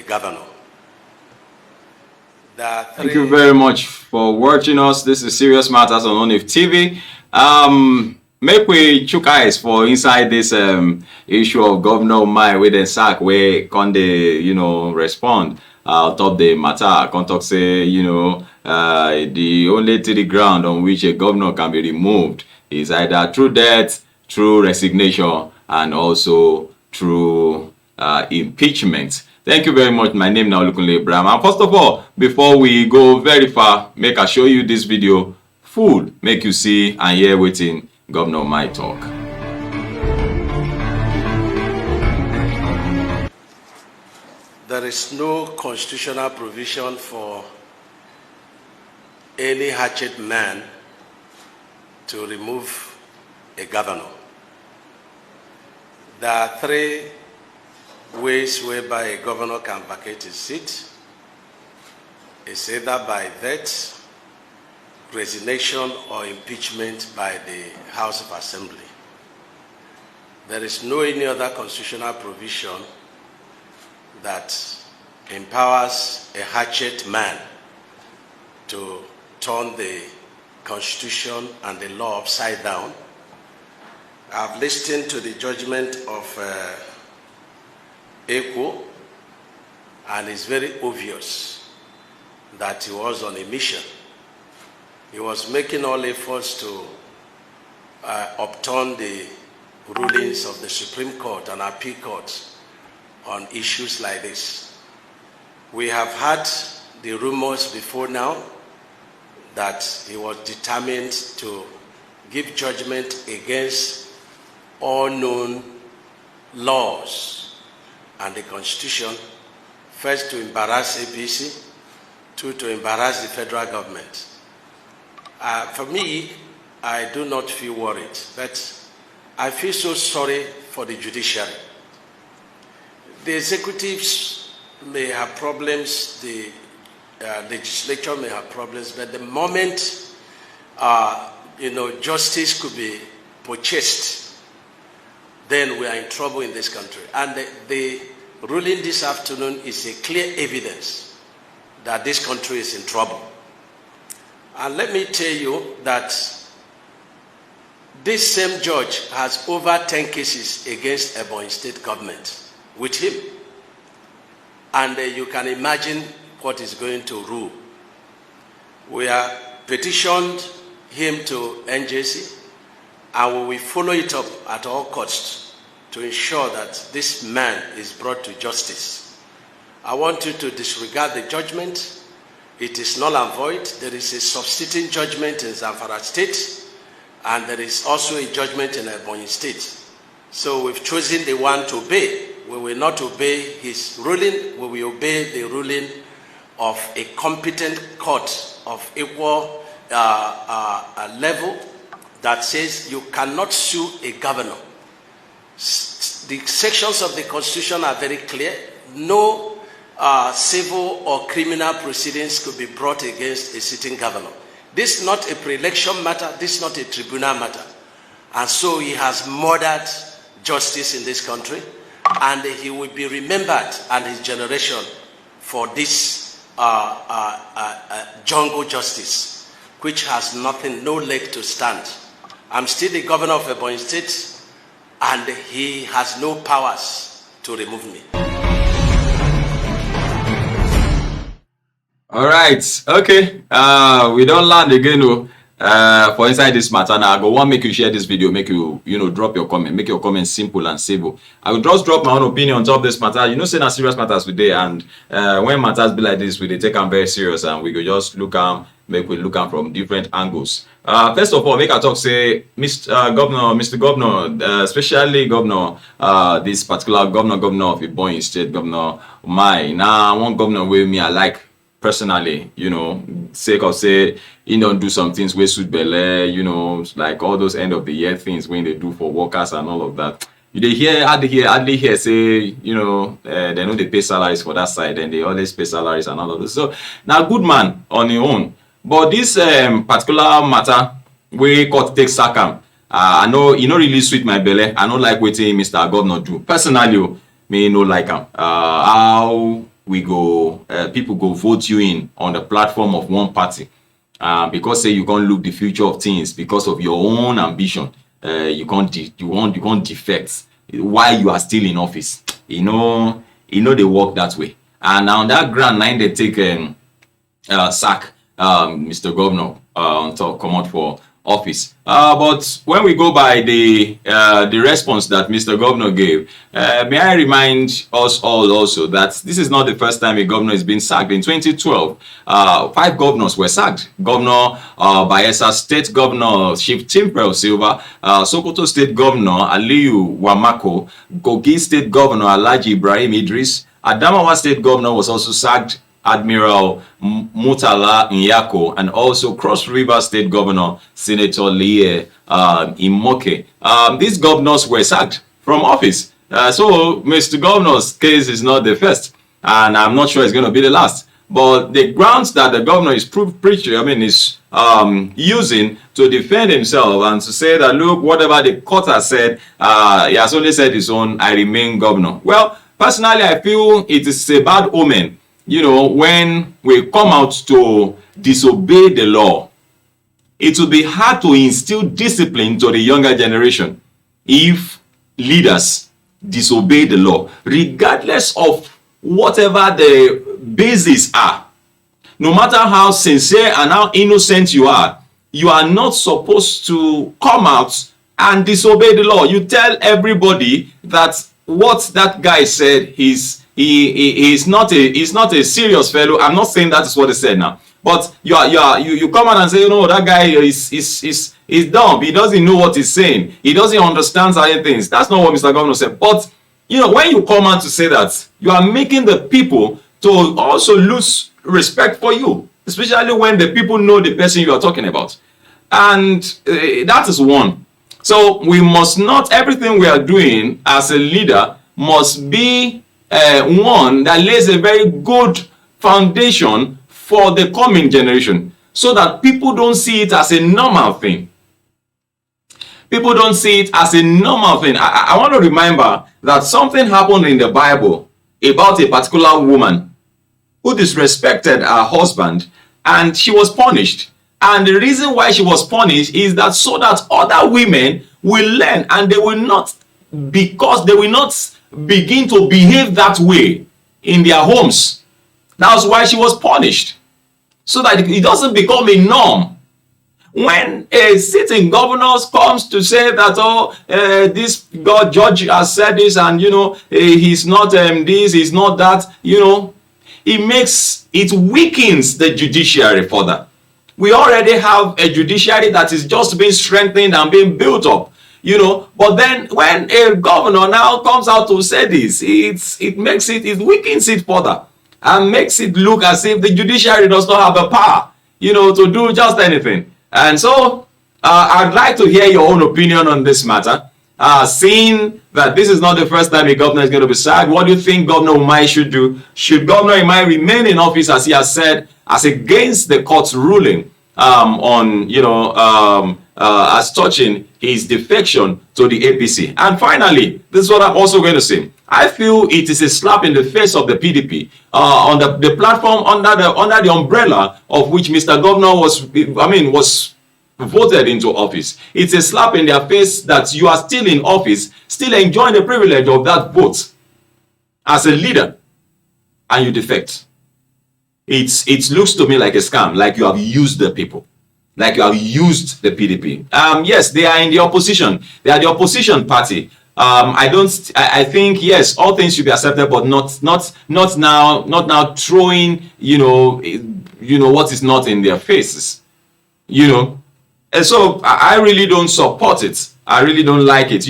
governor. Thank you very much for watching us. This is Serious Matters on ONIF TV. Make we chook eyes for inside this issue of Governor Umahi with the sack where can they, respond top the matter. Can talk say, the only to the ground on which a governor can be removed is either through death, through resignation, and also through impeachment. Thank you very much. My name is Olukunle Abraham. And first of all, before we go very far, make I show you this video full, make you see and hear wetin Governor Umahi talk. There is no constitutional provision for any hatchet man to remove a governor. There are three ways whereby a governor can vacate his seat. It's either by death, resignation, or impeachment by the House of Assembly. There is no any other constitutional provision that empowers a hatchet man to turn the Constitution and the law upside down. I've listened to the judgment of Eko, and it's very obvious that he was on a mission. He was making all efforts to upturn the rulings of the Supreme Court and Appeal Court on issues like this. We have had the rumors before now that he was determined to give judgment against all known laws and the Constitution, first to embarrass APC, two, to embarrass the federal government. For me, I do not feel worried, but I feel so sorry for the judiciary. The executives may have problems, the legislature may have problems, but the moment, justice could be purchased, then we are in trouble in this country. And the ruling this afternoon is a clear evidence that this country is in trouble. And let me tell you that this same judge has over 10 cases against Ebonyi state government with him. And you can imagine what is going to rule. We have petitioned him to NJC, and we will follow it up at all costs to ensure that this man is brought to justice. I want you to disregard the judgment. It is null and void. There is a substituting judgment in Zamfara State, and there is also a judgment in Ebonyi State. So we've chosen the one to obey. We will not obey his ruling. We will obey the ruling of a competent court of equal level that says you cannot sue a governor. The sections of the Constitution are very clear. No civil or criminal proceedings could be brought against a sitting governor. This is not a pre-election matter. This is not a tribunal matter. And so he has murdered justice in this country, and he will be remembered and his generation for this jungle justice, which has nothing, no leg to stand. I'm still the governor of Ebonyi State, and he has no powers to remove me. All right, okay. We don't land again. For inside this matter now, I go want make you share this video, make you drop your comment, make your comment simple and civil. I will just drop my own opinion on top of this matter. Say na serious matters today, and when matters be like this, we dey take them very serious, and we go just look make we look from different angles. First of all, make I talk say, Mr. Governor, especially Governor, this particular governor of Ebonyi State, Governor Umahi. Now, one governor with me I like personally, sake of say he don't do some things wey suit belle, like all those end of the year things when they do for workers and all of that. You dey hardly hear say, they know they pay salaries for that side, and they always pay salaries and all of this. So now good man on your own. But this particular matter wey court take sack am, I know e no really sweet my belle. I no like wetin Mr. Governor do. Personally, me no like am. How people go vote you in on the platform of one party, because say you can't look the future of things because of your own ambition. You can't defect while you are still in office. They work that way. And on that ground, now they take sack Mr. Governor to come out for office. But when we go by the response that Mr. Governor gave, may I remind us all also that this is not the first time a governor has been sacked. In 2012, 5 governors were sacked. Governor Bayelsa State Governor Chief Timper Silva, Sokoto State Governor Aliyu Wamako, Kogi State Governor Alhaji Ibrahim Idris, Adamawa State Governor was also sacked, Admiral Murtala Nyako, and also Cross River State Governor Senator Lie Imoke. These governors were sacked from office. So Mr. Governor's case is not the first, and I'm not sure it's going to be the last. But the grounds that the governor is using to defend himself and to say that, look, whatever the court has said, he has only said his own, I remain governor. Well, personally, I feel it is a bad omen, when we come out to disobey the law. It will be hard to instill discipline to the younger generation if leaders disobey the law, regardless of whatever the basis are. No matter how sincere and how innocent you are not supposed to come out and disobey the law. You tell everybody that what that guy said, he's not a serious fellow. I'm not saying that is what he said now, but you come out and say, that guy is dumb. He doesn't know what he's saying. He doesn't understand certain things. That's not what Mr. Governor said. But when you come out to say that, you are making the people to also lose respect for you, especially when the people know the person you are talking about. And that is one. So we must not, everything we are doing as a leader must be one that lays a very good foundation for the coming generation, so that people don't see it as a normal thing. People don't see it as a normal thing. I want to remember that something happened in the Bible about a particular woman who disrespected her husband, and she was punished. And the reason why she was punished is that so that other women will learn, and they will not begin to behave that way in their homes. That's why she was punished, so that it doesn't become a norm. When a sitting governor comes to say that, this judge has said this, and he's not this, he's not that, it weakens the judiciary further. We already have a judiciary that is just being strengthened and being built up, But then when a governor now comes out to say this, it weakens it further and makes it look as if the judiciary does not have the power, to do just anything. And so I'd like to hear your own opinion on this matter. Seeing that this is not the first time a governor is going to be sacked, what do you think Governor Umahi should do? Should Governor Umahi remain in office, as he has said, as against the court's ruling as touching his defection to the APC? And finally, this is what I'm also going to say. I feel it is a slap in the face of the PDP on the platform under the umbrella of which Mr. Governor was voted into office. It's a slap in their face that you are still in office, still enjoying the privilege of that vote as a leader, and you defect. It looks to me like a scam, like you have used the people, like you have used the PDP. Yes, they are in the opposition. They are the opposition party. I think, yes, all things should be accepted, but not now throwing, what is not in their faces, And so I really don't support it. I really don't like it.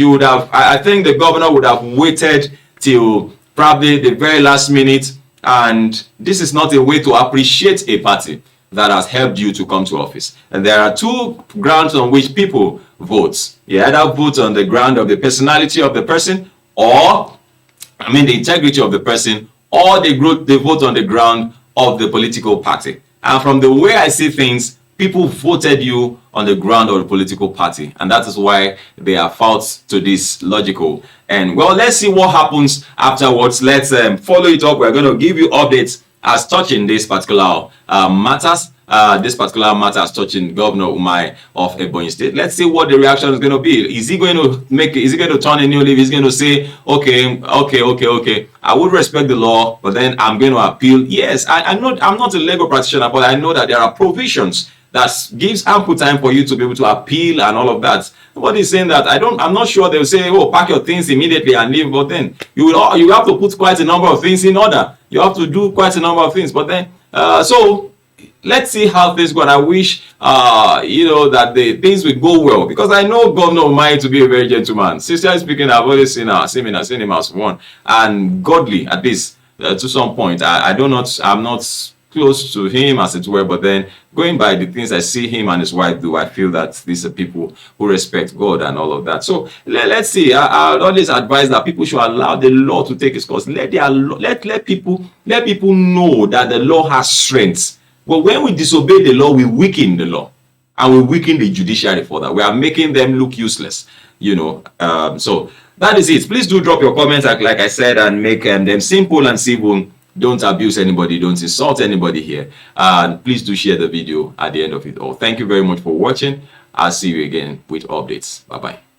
I think the governor would have waited till probably the very last minute. And this is not a way to appreciate a party that has helped you to come to office. And there are two grounds on which people vote. You either vote on the ground of the personality of the person, or the integrity of the person, or they vote on the ground of the political party. And from the way I see things, people voted you on the ground of the political party, and that is why they are faults to this logical. And well, let's see what happens afterwards. Let's follow it up. We're going to give you updates as touching this particular matters. This particular matter as touching Governor Umahi of Ebonyi State. Let's see what the reaction is going to be. Is he going to is he going to turn a new leaf? He's going to say, okay, I would respect the law, but then I'm going to appeal. Yes, I'm not a legal practitioner, but I know that there are provisions that gives ample time for you to be able to appeal and all of that. Nobody's saying that. I'm not sure they'll say, oh, pack your things immediately and leave. But then you have to put quite a number of things in order. You have to do quite a number of things. But then so let's see how things go. And I wish that the things will go well, because I know Governor Umahi to be a very gentleman. Sincerely speaking, I've always seen him as one and godly, at least to some point. I'm not close to him, as it were, but then going by the things I see him and his wife do, I feel that these are people who respect God and all of that. So let's see. I always advise that people should allow the law to take its course. Let people know that the law has strength. But when we disobey the law, we weaken the law, and we weaken the judiciary for that. We are making them look useless, so that is it. Please do drop your comments, like I said, and make them simple and civil. Don't abuse anybody. Don't insult anybody here. And please do share the video at the end of it all. Thank you very much for watching. I'll see you again with updates. Bye-bye.